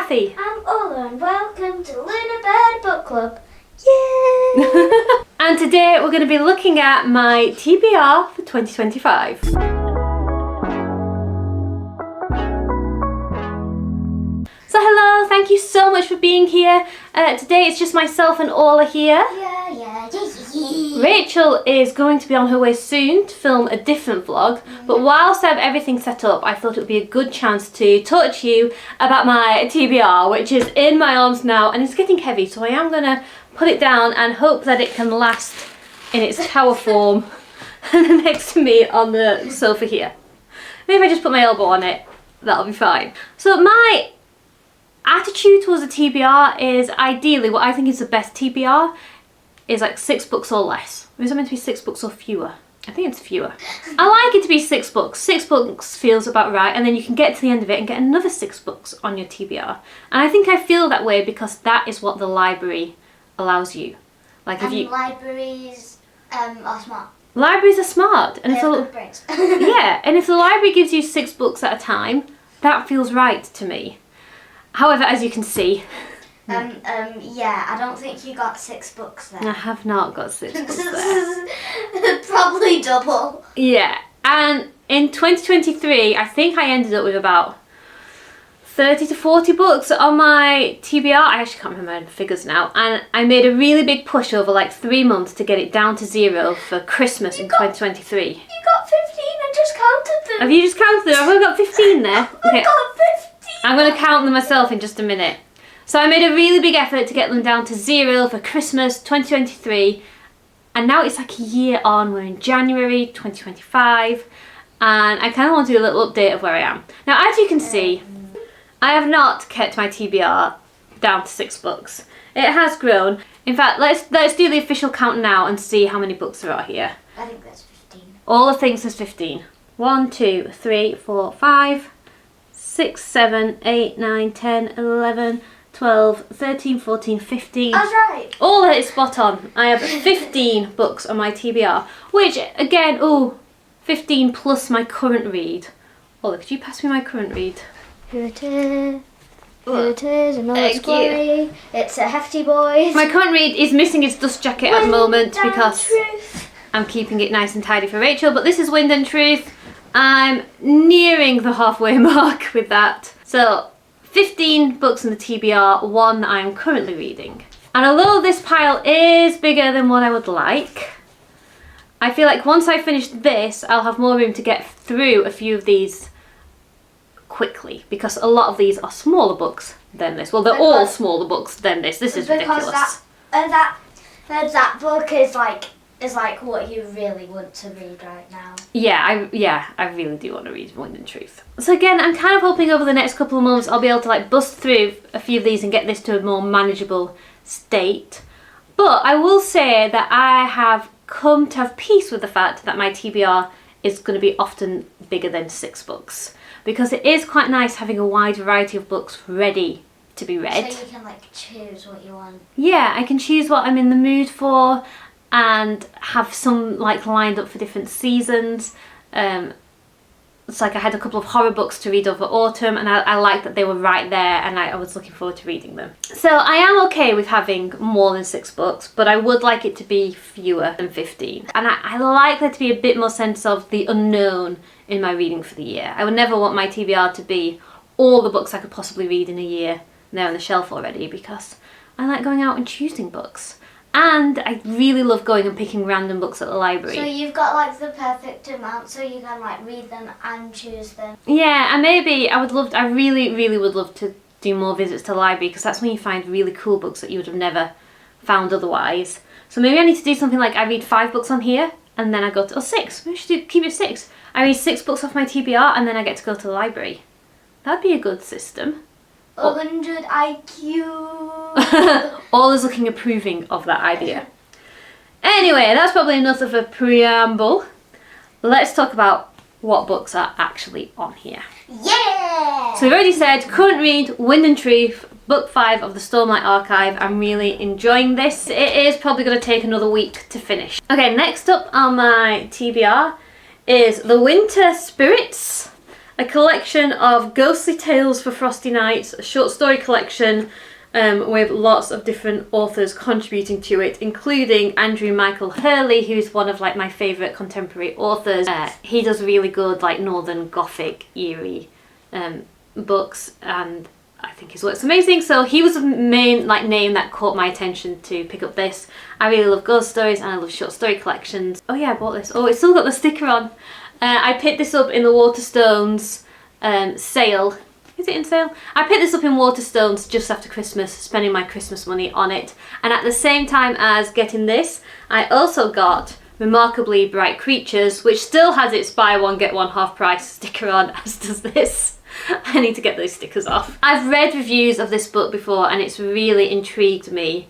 Cathy. I'm Ola and welcome to Lunar Bird Book Club. Yay! And today we're going to be looking at my TBR for 2025. So hello, thank you so much for being here. Today it's just myself and Ola here. Yeah. Rachel is going to be on her way soon to film a different vlog, but whilst I have everything set up, I thought it would be a good chance to talk to you about my TBR, which is in my arms now and it's getting heavy, so I am going to put it down and hope that it can last in its tower form next to me on the sofa here. Maybe if I just put my elbow on it, that'll be fine. So my attitude towards a TBR is ideally what I think is the best TBR is like 6 books or less. Is it meant to be 6 books or fewer? I think it's fewer. I like it to be 6 books. 6 books feels about right, and then you can get to the end of it and get another 6 books on your TBR. And I think I feel that way because that is what the library allows you. Like if you libraries are smart. Libraries are smart, and they have good brains. yeah, and if the library gives you 6 books at a time, that feels right to me. However, as you can see, yeah, I don't think you got 6 books there. I have not got 6 books there. Probably double. Yeah, and in 2023, I think I ended up with about 30 to 40 books on my TBR. I actually can't remember the figures now. And I made a really big push over like 3 months to get it down to 0 for Christmas in 2023. You got 15, I just counted them. Have you just counted them? I've only got 15 there. Okay. I got 15. I'm going to count them myself in just a minute. So I made a really big effort to get them down to 0 for Christmas 2023. And now it's like a year on. We're in January 2025. And I kind of want to do a little update of where I am. Now, as you can see, I have not kept my TBR down to 6 books. It has grown. In fact, let's do the official count now and see how many books there are here. I think that's 15. All the things says 15. 1, 2, 3, 4, 5, 6, 7, 8, 9, 10, 11, 12, 13, 14, 15. I was right. All that is spot on. I have 15 books on my TBR, which again, 15 plus my current read. Ola, could you pass me my current read? Here it is. Here it is. Another glory. It's a hefty boy. My current read is missing its dust jacket at the moment because Truth. I'm keeping it nice and tidy for Rachel, but this is Wind and Truth. I'm nearing the halfway mark with that. So 15 books in the TBR, 1 that I'm currently reading. And although this pile is bigger than what I would like, I feel like once I finish this, I'll have more room to get through a few of these quickly, because a lot of these are smaller books than this. Well, they're all smaller books than this. This is ridiculous. That book is like what you really want to read right now. Yeah, I really do want to read Wind and Truth. So again, I'm kind of hoping over the next couple of months I'll be able to like bust through a few of these and get this to a more manageable state. But I will say that I have come to have peace with the fact that my TBR is going to be often bigger than 6 books, because it is quite nice having a wide variety of books ready to be read. So you can like choose what you want. Yeah, I can choose what I'm in the mood for and have some like lined up for different seasons. It's like I had a couple of horror books to read over autumn, and I liked that they were right there, and I was looking forward to reading them. So I am okay with having more than 6 books, but I would like it to be fewer than 15. And I like there to be a bit more sense of the unknown in my reading for the year. I would never want my TBR to be all the books I could possibly read in a year, and they're on the shelf already, because I like going out and choosing books. And I really love going and picking random books at the library. So you've got like the perfect amount, so you can like read them and choose them. Yeah, and maybe I really would love to do more visits to the library, because that's when you find really cool books that you would have never found otherwise. So maybe I need to do something like I read 5 books on here, and then I go to, 6, maybe I should keep it 6. I read 6 books off my TBR, and then I get to go to the library. That'd be a good system. 100 IQ. All is looking approving of that idea. Anyway, that's probably enough of a preamble. Let's talk about what books are actually on here. Yeah! So we've already said, current read, Wind and Truth, book 5 of the Stormlight Archive. I'm really enjoying this. It is probably going to take another week to finish. Okay, next up on my TBR is The Winter Spirits a collection of ghostly tales for frosty nights, a short story collection with lots of different authors contributing to it, including Andrew Michael Hurley, who's one of like my favourite contemporary authors. He does really good like Northern Gothic eerie books, and I think his work's amazing. So he was the main like name that caught my attention to pick up this. I really love ghost stories and I love short story collections. Oh yeah, I bought this. Oh, it's still got the sticker on. I picked this up in the Waterstones sale. Is it in sale? I picked this up in Waterstones just after Christmas, spending my Christmas money on it. And at the same time as getting this, I also got Remarkably Bright Creatures, which still has its buy one get one half price sticker on, as does this. I need to get those stickers off. I've read reviews of this book before and it's really intrigued me.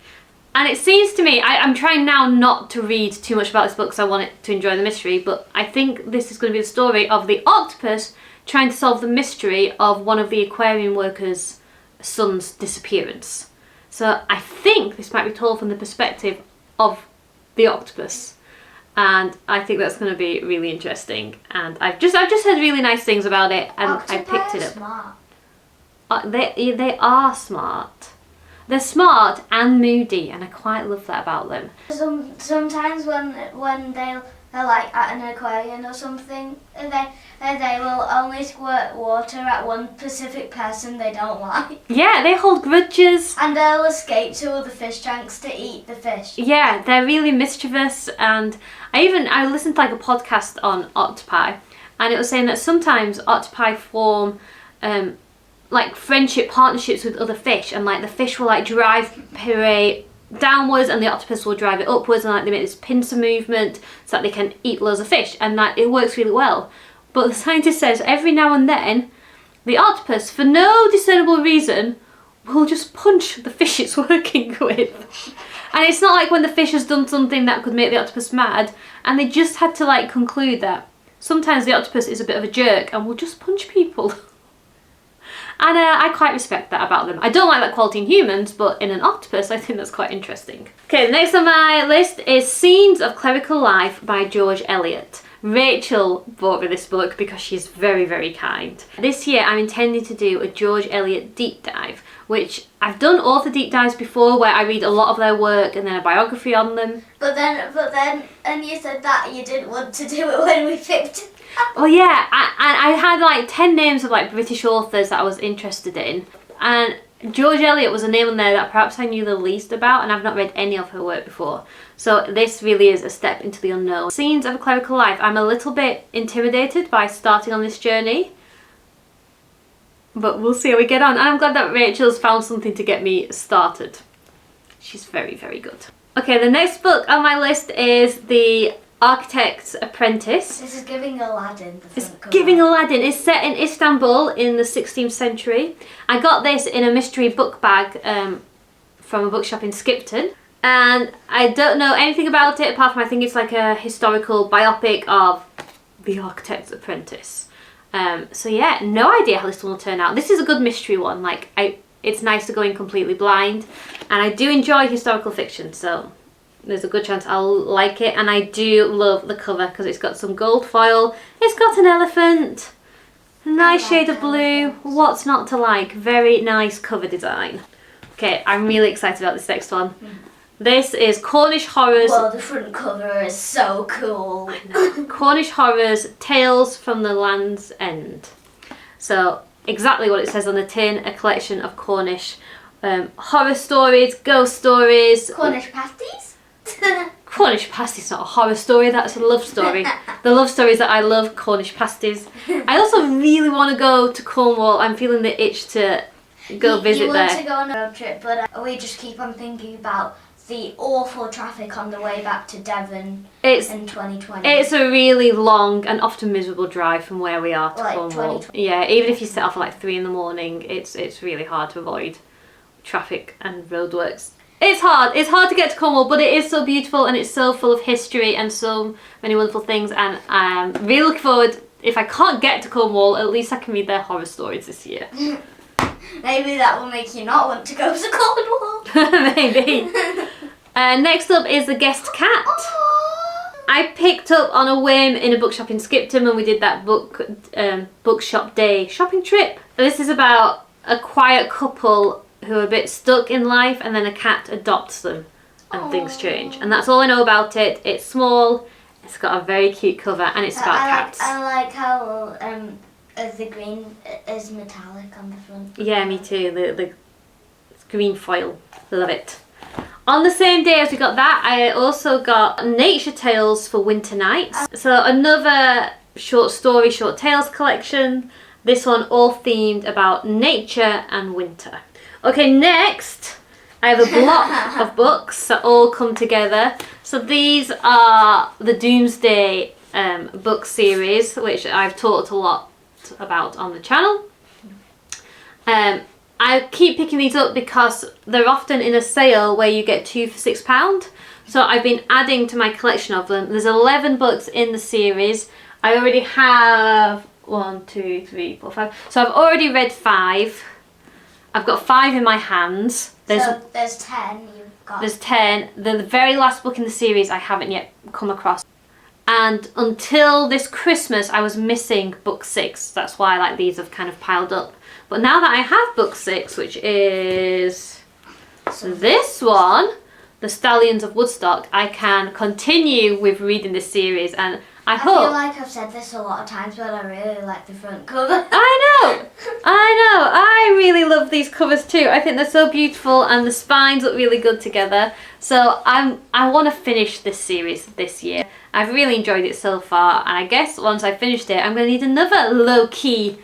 And it seems to me, I'm trying now not to read too much about this book because I want it to enjoy the mystery, but I think this is going to be the story of the octopus trying to solve the mystery of one of the aquarium workers' son's disappearance. So I think this might be told from the perspective of the octopus, and I think that's going to be really interesting. And I've just heard really nice things about it, and I picked it up. Smart. They are smart. They're smart and moody, and I quite love that about them. Sometimes when they're like at an aquarium or something, they will only squirt water at one specific person they don't like. Yeah, they hold grudges. And they'll escape to other fish tanks to eat the fish. Yeah, they're really mischievous, and I listened to like a podcast on octopi, and it was saying that sometimes octopi form like friendship partnerships with other fish, and like the fish will like drive prey downwards and the octopus will drive it upwards, and like they make this pincer movement so that they can eat loads of fish, and like it works really well. But the scientist says every now and then the octopus, for no discernible reason, will just punch the fish it's working with. And it's not like when the fish has done something that could make the octopus mad, and they just had to like conclude that sometimes the octopus is a bit of a jerk and will just punch people. And I quite respect that about them. I don't like that quality in humans, but in an octopus I think that's quite interesting. Okay, the next on my list is Scenes of Clerical Life by George Eliot. Rachel bought me this book because she's very, very kind. This year I'm intending to do a George Eliot deep dive, which I've done author deep dives before where I read a lot of their work and then a biography on them. But then, and you said that you didn't want to do it when we picked it. Oh yeah, I had like 10 names of like British authors that I was interested in, and George Eliot was a name on there that perhaps I knew the least about, and I've not read any of her work before. So this really is a step into the unknown. Scenes of a Clerical Life, I'm a little bit intimidated by starting on this journey, but we'll see how we get on. And I'm glad that Rachel's found something to get me started. She's very, very good. Okay, the next book on my list is The Architect's Apprentice. This is giving Aladdin. It's giving Aladdin. It's set in Istanbul in the 16th century. I got this in a mystery book bag from a bookshop in Skipton. And I don't know anything about it apart from I think it's like a historical biopic of The Architect's Apprentice. So yeah, no idea how this one will turn out. This is a good mystery one. Like it's nice to go in completely blind. And I do enjoy historical fiction, so there's a good chance I'll like it. And I do love the cover because it's got some gold foil. It's got an elephant. A nice shade of blue. What's not to like? Very nice cover design. Okay, I'm really excited about this next one. This is Cornish Horrors. Well, the front cover is so cool. I know. Cornish Horrors, Tales from the Land's End. So exactly what it says on the tin, a collection of Cornish horror stories, ghost stories. Cornish pasties? Cornish pasties, not a horror story, that's a love story. The love stories that I love, Cornish pasties. I also really want to go to Cornwall. I'm feeling the itch to go visit there. You want to go on a road trip, but we just keep on thinking about the awful traffic on the way back to Devon in 2020. It's a really long and often miserable drive from where we are to like Cornwall. Yeah, even if you set off at like 3 in the morning, it's really hard to avoid traffic and roadworks. It's hard to get to Cornwall, but it is so beautiful and it's so full of history and so many wonderful things, and I'm really looking forward, if I can't get to Cornwall, at least I can read their horror stories this year. Maybe that will make you not want to go to Cornwall. Maybe. Next up is The Guest Cat. I picked up on a whim in a bookshop in Skipton when we did that bookshop day shopping trip. This is about a quiet couple who are a bit stuck in life, and then a cat adopts them and things change. And that's all I know about it. It's small, it's got a very cute cover, and it's about cats. I like how the green is metallic on the front. Yeah, me too. The green foil. Love it. On the same day as we got that, I also got Nature Tales for Winter Nights. So another short story, short tales collection. This one all themed about nature and winter. Okay, next I have a block of books that all come together. So these are the Doomsday book series, which I've talked a lot about on the channel. I keep picking these up because they're often in a sale where you get 2 for £6. So I've been adding to my collection of them. There's 11 books in the series. I already have 1, 2, 3, 4, 5. So I've already read 5. I've got 5 in my hands. So there's 10 you've got. There's 10. The very last book in the series I haven't yet come across. And until this Christmas I was missing book 6. That's why like these have kind of piled up. But now that I have book 6, which is this one, The Stallions of Woodstock, I can continue with reading this series, and I hope... I feel like I've said this a lot of times, but I really like the front cover. I really love these covers too. I think they're so beautiful, and the spines look really good together. So I want to finish this series this year. I've really enjoyed it so far, and I guess once I've finished it, I'm going to need another low-key,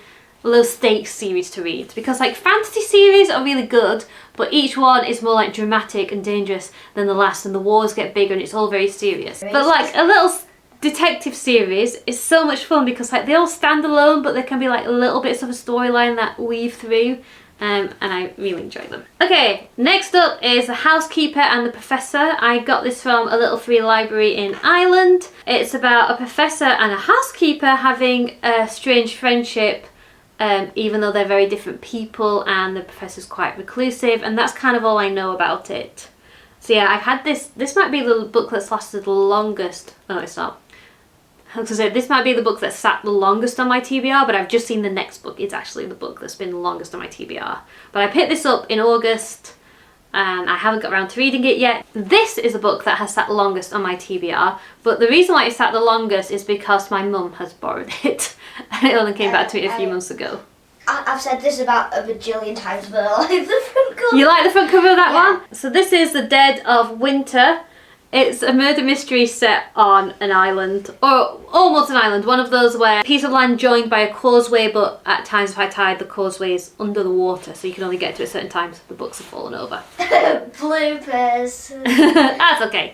low-stakes series to read, because like fantasy series are really good, but each one is more like dramatic and dangerous than the last, and the wars get bigger and it's all very serious. But like a little detective series is so much fun because like they all stand alone, but there can be like little bits of a storyline that weave through, and I really enjoy them. Okay, next up is The Housekeeper and the Professor. I got this from a little free library in Ireland. It's about a professor and a housekeeper having a strange friendship, even though they're very different people, and the professor's quite reclusive, and that's kind of all I know about it. So yeah, I've had this might be the book that's lasted the longest. Oh, it's not. I was going to say, this might be the book that sat the longest on my TBR, but I've just seen the next book. It's actually the book that's been the longest on my TBR. But I picked this up in August, and I haven't got around to reading it yet. This is a book that has sat the longest on my TBR, but the reason why it sat the longest is because my mum has borrowed it, and it only came back to me a few months ago. I've said this about a bajillion times, but I like the front cover. You like the front cover of that one? So this is The Dead of Winter. It's a murder mystery set on an island, or almost an island, one of those where a piece of land joined by a causeway, but at times of high tide the causeway is under the water, so you can only get to it at certain times. The books have fallen over. Bloopers. That's okay.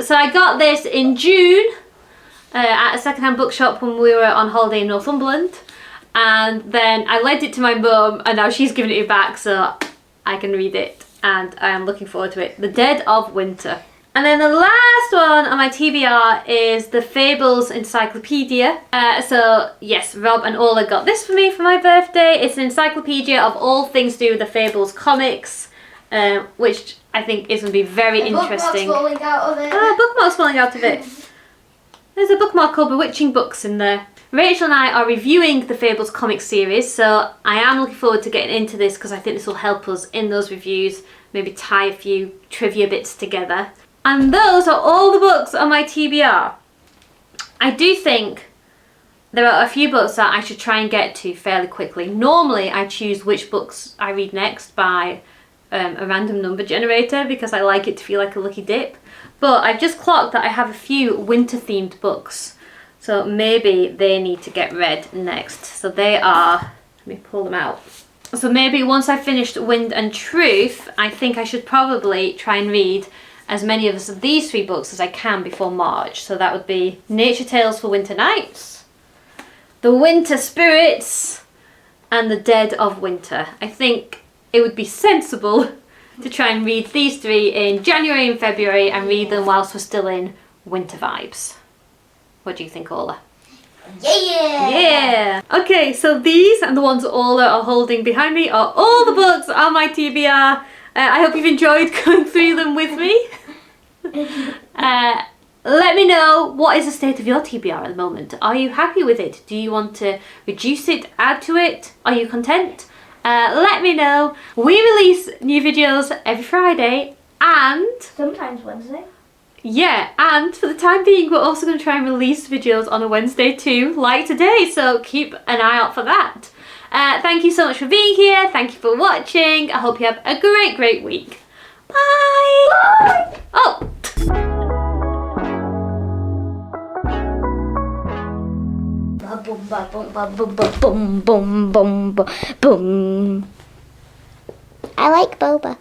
So I got this in June at a second-hand bookshop when we were on holiday in Northumberland, and then I lent it to my mum, and now she's given it back so I can read it, and I am looking forward to it. The Dead of Winter. And then the last one on my TBR is the Fables Encyclopedia. So yes, Rob and Ola got this for me for my birthday. It's an encyclopedia of all things to do with the Fables comics, which I think is going to be very interesting. Bookmark's falling out of it. Ah, bookmark's falling out of it. There's a bookmark called Bewitching Books in there. Rachel and I are reviewing the Fables comic series, so I am looking forward to getting into this because I think this will help us in those reviews, maybe tie a few trivia bits together. And those are all the books on my TBR. I do think there are a few books that I should try and get to fairly quickly. Normally I choose which books I read next by a random number generator because I like it to feel like a lucky dip. But I've just clocked that I have a few winter themed books. So maybe they need to get read next. So they are, let me pull them out. So maybe once I've finished Wind and Truth, I think I should probably try and read as many of these 3 books as I can before March. So that would be Nature Tales for Winter Nights, The Winter Spirits, and The Dead of Winter. I think it would be sensible to try and read these 3 in January and February and read them whilst we're still in winter vibes. What do you think, Ola? Yeah! Yeah! Okay, so these and the ones that Ola are holding behind me are all the books on my TBR. I hope you've enjoyed going through them with me. Let me know, what is the state of your TBR at the moment? Are you happy with it? Do you want to reduce it, add to it? Are you content? Let me know. We release new videos every Friday and... Sometimes Wednesday. Yeah, and for the time being, we're also going to try and release videos on a Wednesday too, like today, so keep an eye out for that. Thank you so much for being here. Thank you for watching. I hope you have a great week. Bye! Bye! Oh! Boom, ba, boom, ba, boom, ba, boom, boom, boom, boom. I like boba.